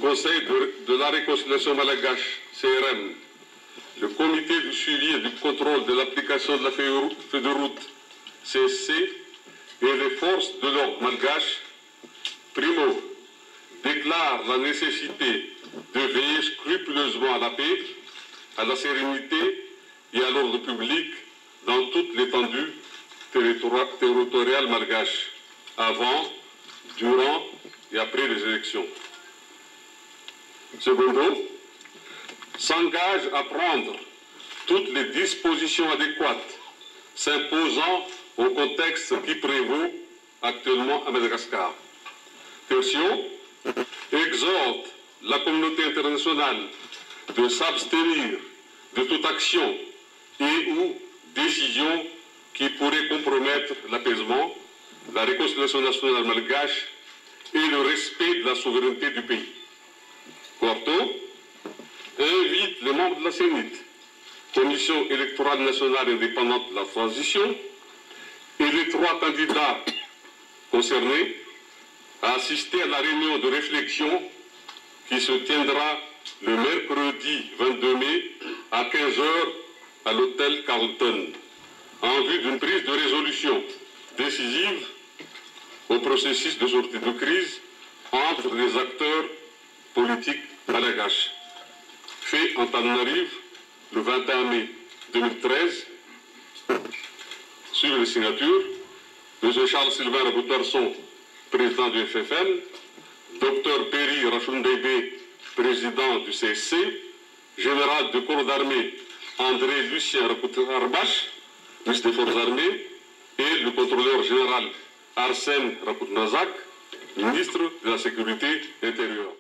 Conseil de la réconciliation malgache, CRM, le Comité du suivi et du contrôle de l'application de la feuille de route, CSC, et les forces de l'ordre malgache, primo, déclarent la nécessité de veiller scrupuleusement à la paix, à la sérénité et à l'ordre public dans toute l'étendue territoriale malgache, avant, durant et après les élections. Secondo, s'engage à prendre toutes les dispositions adéquates s'imposant au contexte qui prévaut actuellement à Madagascar. Tertio, exhorte la communauté internationale de s'abstenir de toute action et ou décision qui pourrait compromettre l'apaisement, la réconciliation nationale malgache et le respect de la souveraineté du pays. Quarto, invite les membres de la CENIT, Commission électorale nationale indépendante de la transition, et les 3 candidats concernés à assister à la réunion de réflexion qui se tiendra le mercredi 22 mai à 15 h à l'hôtel Carlton, en vue d'une prise de résolution décisive au processus de sortie de crise entre les acteurs politiques malgaches. Fait en Antananarive le 21 mai 2013, sur les signatures, M. Charles-Sylvain Raboutarson, président du FFN, Dr Perry Rachundebe, président du CSC, général de corps d'armée André Lucien Rakout-Arbache, ministre des Forces armées, et le contrôleur général Arsène Rakout-Nazak, ministre de la Sécurité intérieure.